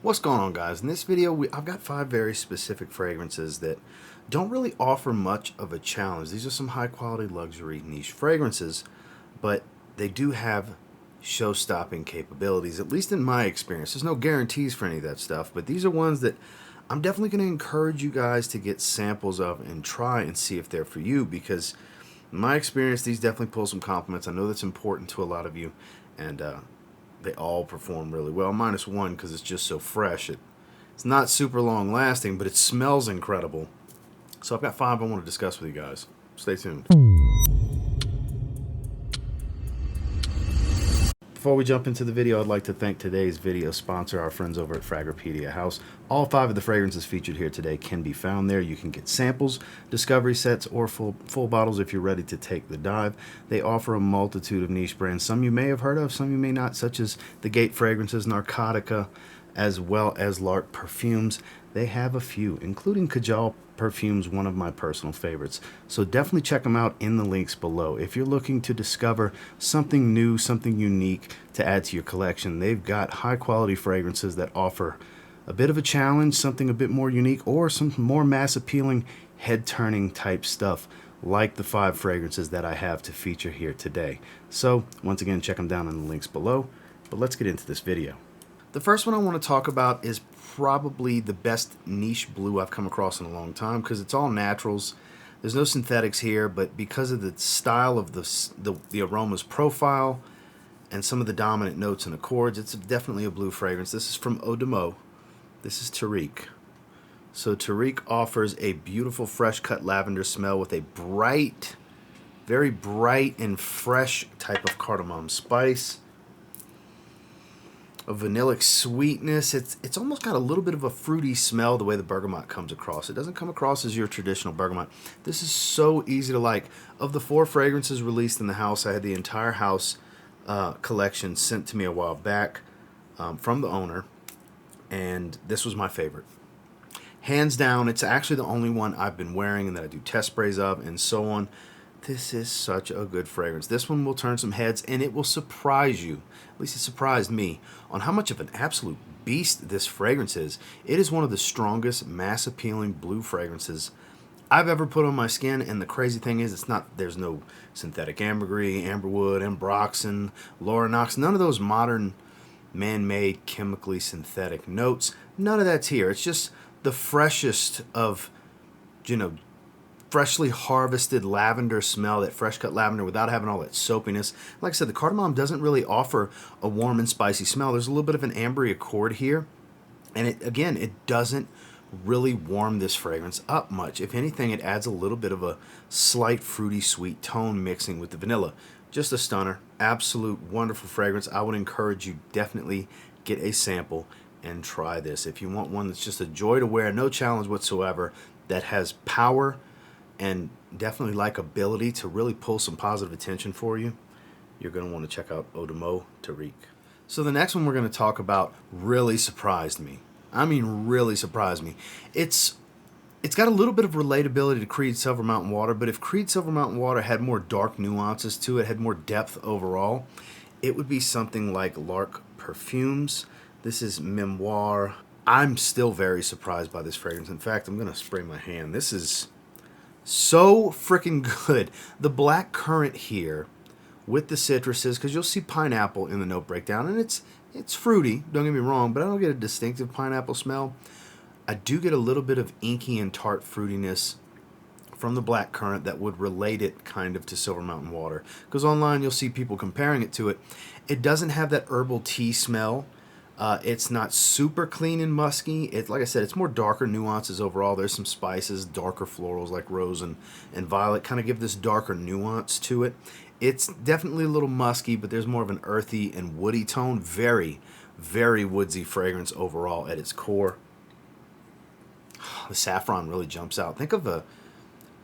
What's going on, guys? In this video, I've got 5 very specific fragrances that don't really offer much of a challenge. These are some high-quality luxury niche fragrances, but they do have show-stopping capabilities, at least in my experience. There's no guarantees for any of that stuff, but these are ones that I'm definitely going to encourage you guys to get samples of and try and see if they're for you, because in my experience, these definitely pull some compliments. I know that's important to a lot of you, and they all perform really well, minus one because it's just so fresh. It's not super long lasting, but it smells incredible. So I've got 5 I want to discuss with you guys. Stay tuned. Before we jump into the video, I'd like to thank today's video sponsor, our friends over at Fragrepedia Haus. All 5 of the fragrances featured here today can be found there. You can get samples, discovery sets, or full bottles if you're ready to take the dive. They offer a multitude of niche brands. Some you may have heard of, some you may not, such as the Gate Fragrances, Narcotica, as well as Lark Perfumes. They have a few, including Kajal Perfumes, one of my personal favorites. So definitely check them out in the links below. If you're looking to discover something new, something unique to add to your collection, they've got high quality fragrances that offer a bit of a challenge, something a bit more unique, or some more mass appealing, head turning type stuff, like the 5 fragrances that I have to feature here today. So once again, check them down in the links below, but let's get into this video. The first one I want to talk about is probably the best niche blue I've come across in a long time, because it's all naturals. There's no synthetics here, but because of the style of the aroma's profile and some of the dominant notes and accords, it's definitely a blue fragrance. This is from Odomo. This is Tariq. So Tariq offers a beautiful fresh cut lavender smell with a bright, very bright and fresh type of cardamom spice. A vanillic sweetness. It's almost got a little bit of a fruity smell the way the bergamot comes across. It doesn't come across as your traditional bergamot. This is so easy to like. Of the 4 fragrances released in the Haus, I had the entire Haus collection sent to me a while back from the owner, and this was my favorite. Hands down, it's actually the only one I've been wearing and that I do test sprays of and so on. This is such a good fragrance. This one will turn some heads, and it will surprise you. At least it surprised me on how much of an absolute beast this fragrance is. It is one of the strongest, mass-appealing blue fragrances I've ever put on my skin, and the crazy thing is, there's no synthetic ambergris, amberwood, ambroxan, lauranox, none of those modern man-made chemically synthetic notes. None of that's here. It's just the freshest of, freshly harvested lavender smell, that fresh cut lavender without having all that soapiness. Like I said, the cardamom doesn't really offer a warm and spicy smell. There's a little bit of an ambery accord here, and it doesn't really warm this fragrance up much. If anything, it adds a little bit of a slight fruity sweet tone mixing with the vanilla. Just a stunner, absolute wonderful fragrance. I would encourage you, definitely get a sample and try this. If you want one that's just a joy to wear, no challenge whatsoever, that has power and definitely likability to really pull some positive attention for you, you're going to want to check out Odomo Tariq. So the next one we're going to talk about really surprised me. I mean, really surprised me. It's got a little bit of relatability to Creed Silver Mountain Water, but if Creed Silver Mountain Water had more dark nuances to it, had more depth overall, it would be something like Lark Perfumes. This is Memoir. I'm still very surprised by this fragrance. In fact, I'm going to spray my hand. This is so freaking good. The black currant here with the citruses, because you'll see pineapple in the note breakdown, and it's fruity, don't get me wrong, but I don't get a distinctive pineapple smell. I do get a little bit of inky and tart fruitiness from the black currant that would relate it kind of to Silver Mountain Water, because online you'll see people comparing it to it. It doesn't have that herbal tea smell. It's not super clean and musky. Like I said, it's more darker nuances overall. There's some spices, darker florals like rose and violet kind of give this darker nuance to it. It's definitely a little musky, but there's more of an earthy and woody tone. Very, very woodsy fragrance overall at its core. The saffron really jumps out. Think of a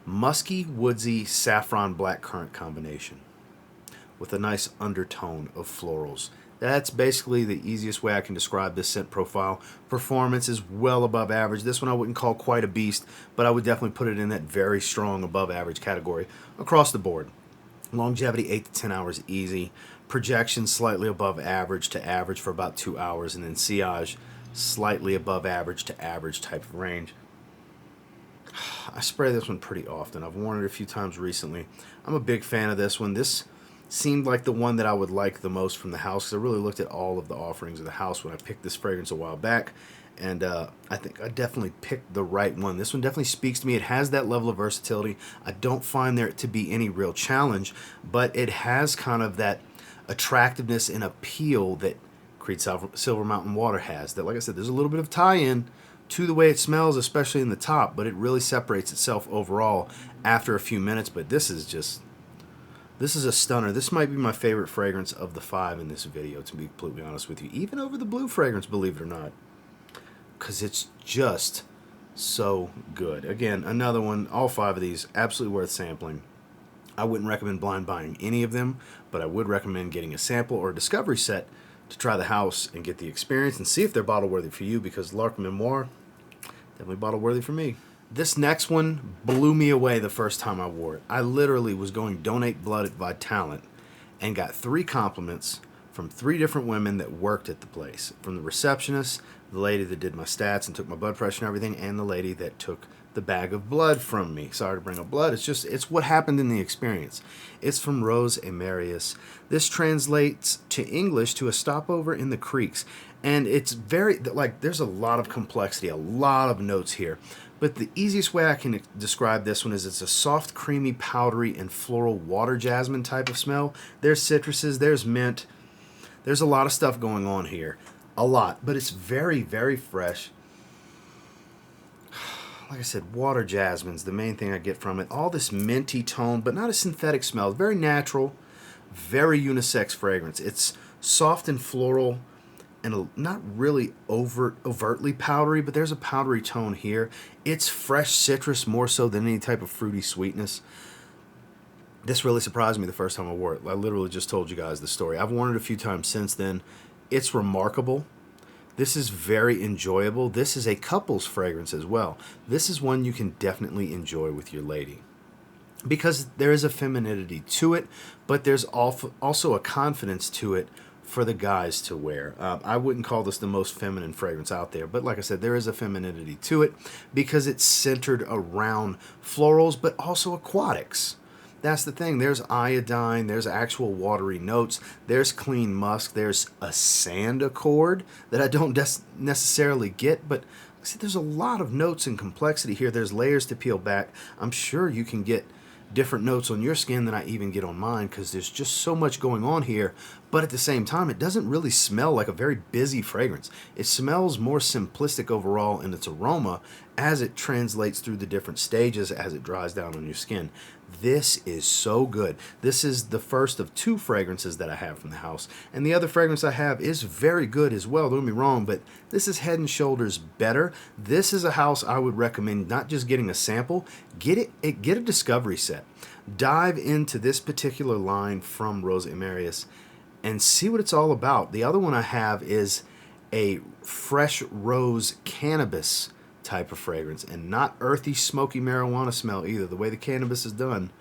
musky, woodsy, saffron black currant combination with a nice undertone of florals. That's basically the easiest way I can describe this scent profile. Performance is well above average. This one I wouldn't call quite a beast, but I would definitely put it in that very strong above average category across the board. Longevity 8 to 10 hours easy. Projection slightly above average to average for about 2 hours, and then sillage slightly above average to average type of range. I spray this one pretty often. I've worn it a few times recently. I'm a big fan of this one. This seemed like the one that I would like the most from the house, because I really looked at all of the offerings of the house when I picked this fragrance a while back, and I think I definitely picked the right one. This one definitely speaks to me. It has that level of versatility. I don't find there to be any real challenge, but it has kind of that attractiveness and appeal that Creed Silver Mountain Water has. That, like I said, there's a little bit of tie-in to the way it smells, especially in the top, but it really separates itself overall after a few minutes. But this is a stunner. This might be my favorite fragrance of the 5 in this video, to be completely honest with you, even over the blue fragrance, believe it or not, because it's just so good. Again, another one, all 5 of these absolutely worth sampling. I wouldn't recommend blind buying any of them, but I would recommend getting a sample or a discovery set to try the house and get the experience and see if they're bottle worthy for you, because Lark Memoir, definitely bottle worthy for me. This next one blew me away the first time I wore it. I literally was going donate blood at Vitalent and got 3 compliments from 3 different women that worked at the place. From the receptionist, the lady that did my stats and took my blood pressure and everything, and the lady that took the bag of blood from me. Sorry to bring up blood. It's what happened in the experience. It's from Rose et Marius. This translates to English to a stopover in the creeks. And it's very, like, there's a lot of complexity, a lot of notes here. But the easiest way I can describe this one is it's a soft, creamy, powdery, and floral water jasmine type of smell. There's citruses, there's mint. There's a lot of stuff going on here. A lot. But it's very, very fresh. Like I said, water jasmine's the main thing I get from it. All this minty tone, but not a synthetic smell. Very natural, very unisex fragrance. It's soft and floral, and not really overtly powdery, but there's a powdery tone here. It's fresh citrus more so than any type of fruity sweetness. This really surprised me the first time I wore it. I literally just told you guys the story. I've worn it a few times since then. It's remarkable. This is very enjoyable. This is a couple's fragrance as well. This is one you can definitely enjoy with your lady, because there is a femininity to it, but there's also a confidence to it for the guys to wear. I wouldn't call this the most feminine fragrance out there, but like I said, there is a femininity to it because it's centered around florals, but also aquatics. That's the thing. There's iodine, there's actual watery notes, there's clean musk, there's a sand accord that I don't necessarily get, but see, there's a lot of notes and complexity here. There's layers to peel back. I'm sure you can get different notes on your skin than I even get on mine, because there's just so much going on here. But at the same time, it doesn't really smell like a very busy fragrance. It smells more simplistic overall in its aroma as it translates through the different stages as it dries down on your skin. This is so good. This is the first of 2 fragrances that I have from the house, and the other fragrance I have is very good as well, don't get me wrong, but this is head and shoulders better. This is a house I would recommend not just getting a sample, get a discovery set. Dive into this particular line from Rose et Marius and see what it's all about. The other one I have is a fresh rose cannabis type of fragrance, and not earthy, smoky marijuana smell either. The way the cannabis is done,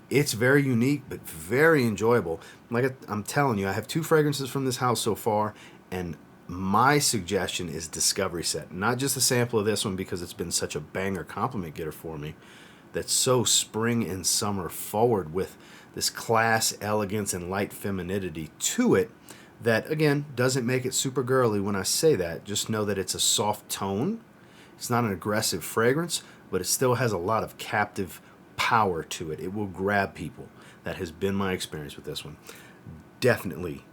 it's very unique, but very enjoyable. Like I'm telling you, I have 2 fragrances from this house so far, and my suggestion is discovery set. Not just a sample of this one, because it's been such a banger compliment getter for me. That's so spring and summer forward, with this class, elegance, and light femininity to it that, again, doesn't make it super girly when I say that. Just know that it's a soft tone. It's not an aggressive fragrance, but it still has a lot of captive power to it. It will grab people. That has been my experience with this one. Definitely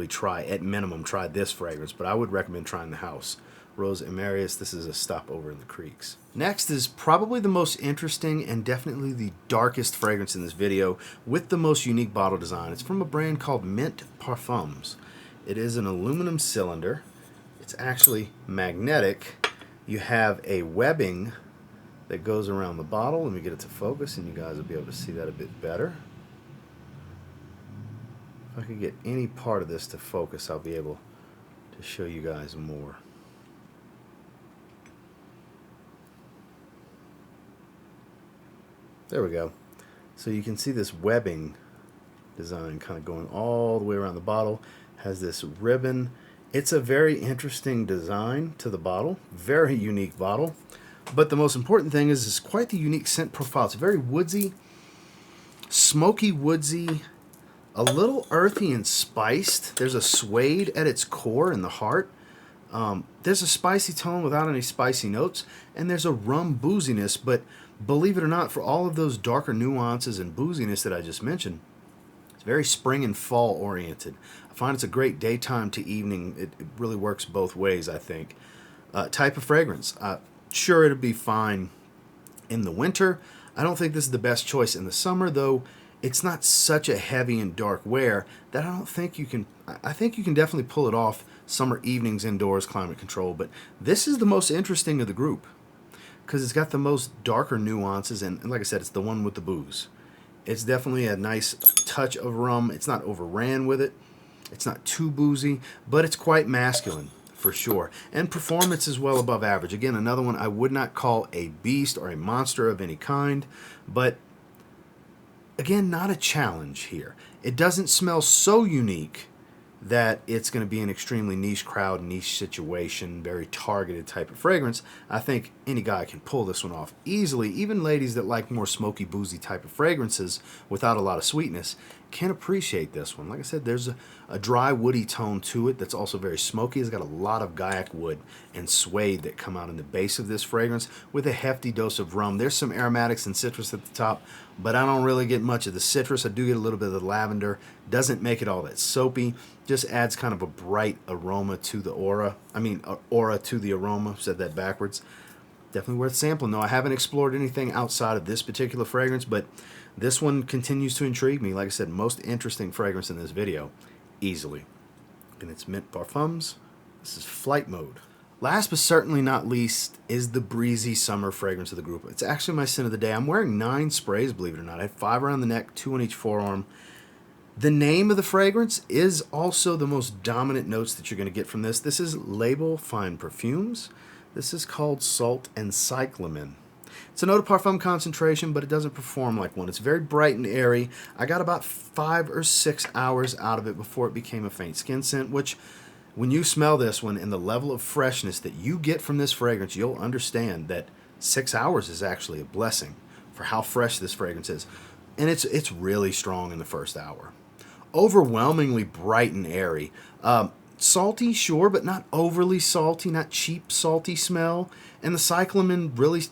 try, at minimum, try this fragrance, but I would recommend trying the house. Rose et Marius, this is a stopover in the creeks. Next is probably the most interesting and definitely the darkest fragrance in this video, with the most unique bottle design. It's from a brand called M.int Parfums. It is an aluminum cylinder. It's actually magnetic. You have a webbing that goes around the bottle. Let me get it to focus, and you guys will be able to see that a bit better. If I could get any part of this to focus, I'll be able to show you guys more. There we go. So you can see this webbing design kind of going all the way around the bottle. Has this ribbon It's a very interesting design to the bottle, very unique bottle. But the most important thing is it's quite the unique scent profile. It's very woodsy, smoky woodsy, a little earthy and spiced. There's a suede at its core in the heart. There's a spicy tone without any spicy notes, and there's a rum booziness, but believe it or not, for all of those darker nuances and booziness that I just mentioned, it's very spring and fall oriented. I find it's a great daytime to evening. It really works both ways, I think. Type of fragrance. Sure, it'll be fine in the winter. I don't think this is the best choice in the summer, though it's not such a heavy and dark wear that I don't think you can. I think you can definitely pull it off summer evenings indoors, climate control. But this is the most interesting of the group because it's got the most darker nuances, and like I said, it's the one with the booze. It's definitely a nice touch of rum. It's not overran with it. It's not too boozy, but it's quite masculine for sure. And performance is well above average. Again, another one I would not call a beast or a monster of any kind, but again, not a challenge here. It doesn't smell so unique that it's going to be an extremely niche crowd, niche situation, very targeted type of fragrance. I think any guy can pull this one off easily. Even ladies that like more smoky, boozy type of fragrances without a lot of sweetness can appreciate this one. Like I said, there's a dry, woody tone to it that's also very smoky. It's got a lot of guaiac wood and suede that come out in the base of this fragrance with a hefty dose of rum. There's some aromatics and citrus at the top, but I don't really get much of the citrus. I do get a little bit of the lavender. Doesn't make it all that soapy. Just adds kind of a bright aroma to the aura. Aura to the aroma. Said that backwards. Definitely worth sampling, though. I haven't explored anything outside of this particular fragrance, but this one continues to intrigue me. Like I said, most interesting fragrance in this video, easily. And it's M.int Parfums. This is Flight Mode. Last but certainly not least is the Breezy Summer fragrance of the group. It's actually my scent of the day. I'm wearing 9 sprays, believe it or not. I have 5 around the neck, 2 on each forearm. The name of the fragrance is also the most dominant notes that you're going to get from this. This is Label Fine Perfumes. This is called Salt and Cyclamen. It's an eau de parfum concentration, but it doesn't perform like one. It's very bright and airy. I got about 5 or 6 hours out of it before it became a faint skin scent, which when you smell this one and the level of freshness that you get from this fragrance, you'll understand that 6 hours is actually a blessing for how fresh this fragrance is. And it's really strong in the first hour. Overwhelmingly bright and airy. Salty, sure, but not overly salty, not cheap salty smell. And the cyclamen really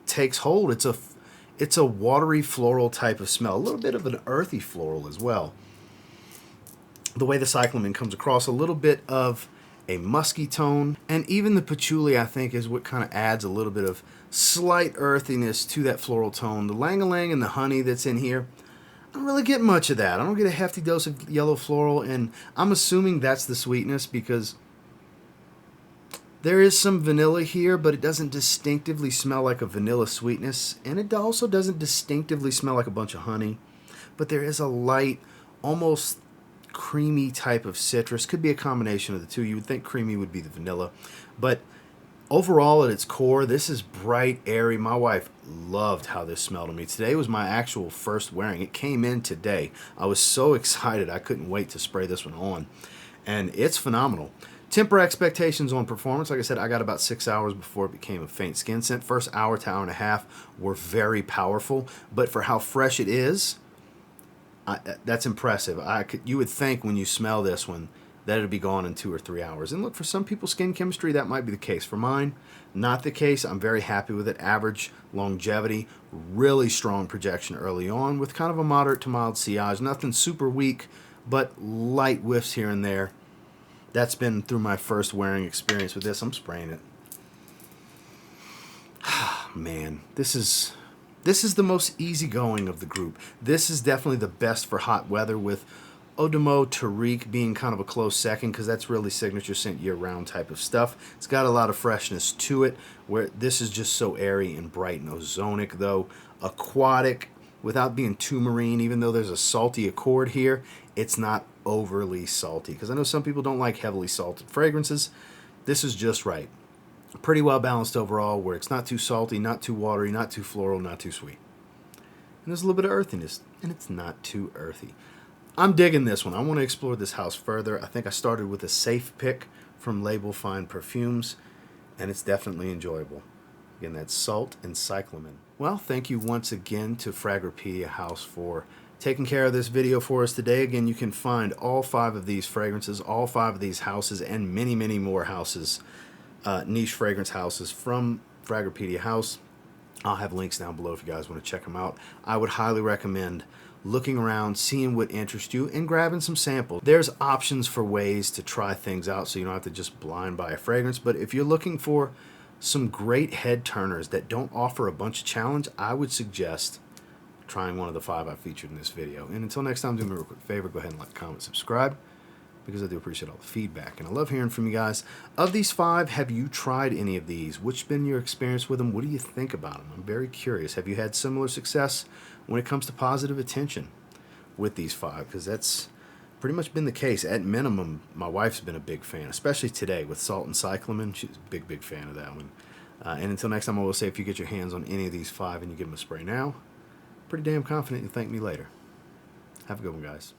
takes hold. It's a watery floral type of smell. A little bit of an earthy floral as well. The way the cyclamen comes across, a little bit of a musky tone, and even the patchouli, I think, is what kind of adds a little bit of slight earthiness to that floral tone. The lang-a-lang and the honey that's in here, I don't really get much of that. I don't get a hefty dose of yellow floral, and I'm assuming that's the sweetness because there is some vanilla here, but it doesn't distinctively smell like a vanilla sweetness, and it also doesn't distinctively smell like a bunch of honey, but there is a light, almost creamy type of citrus. Could be a combination of the two. You would think creamy would be the vanilla, but overall at its core, this is bright, airy. My wife loved how this smelled to me. Today was my actual first wearing. It came in today. I was so excited. I couldn't wait to spray this one on, and it's phenomenal. Temper expectations on performance. Like I said, I got about 6 hours before it became a faint skin scent. First hour to hour and a half were very powerful, but for how fresh it is, that's impressive. You would think when you smell this one that it'd be gone in 2 or 3 hours. And look, for some people's skin chemistry, that might be the case. For mine, not the case. I'm very happy with it. Average longevity, really strong projection early on with kind of a moderate to mild sillage. Nothing super weak, but light whiffs here and there. That's been through my first wearing experience with this. I'm spraying it. Man, this is the most easygoing of the group. This is definitely the best for hot weather, with Odomo Tariq being kind of a close second because that's really signature scent year-round type of stuff. It's got a lot of freshness to it, where this is just so airy and bright and ozonic, though. Aquatic, without being too marine, even though there's a salty accord here, it's not overly salty. Because I know some people don't like heavily salted fragrances. This is just right. Pretty well balanced overall, where it's not too salty, not too watery, not too floral, not too sweet. And there's a little bit of earthiness, and it's not too earthy. I'm digging this one. I want to explore this house further. I think I started with a safe pick from Label Fine Perfumes, and it's definitely enjoyable. Again, that's Salt and Cyclamen. Well, thank you once again to Fragrepedia Haus for taking care of this video for us today. Again, you can find all 5 of these fragrances, all 5 of these houses, and many, many more houses, niche fragrance houses from Fragrepedia Haus. I'll have links down below if you guys want to check them out. I would highly recommend looking around, seeing what interests you, and grabbing some samples. There's options for ways to try things out so you don't have to just blind buy a fragrance, but if you're looking for some great head turners that don't offer a bunch of challenge, I would suggest trying one of the 5 I featured in this video. And until next time, do me a real quick favor, go ahead and like, comment, subscribe, because I do appreciate all the feedback, and I love hearing from you guys. Of these 5, have you tried any of these? What's been your experience with them? What do you think about them? I'm very curious. Have you had similar success when it comes to positive attention with these 5? Because that's pretty much been the case. At minimum, my wife's been a big fan, especially today with Salt and Cyclamen. She's a big, big fan of that one. And until next time, I will say, if you get your hands on any of these 5 and you give them a spray now, pretty damn confident you'll thank me later. Have a good one, guys.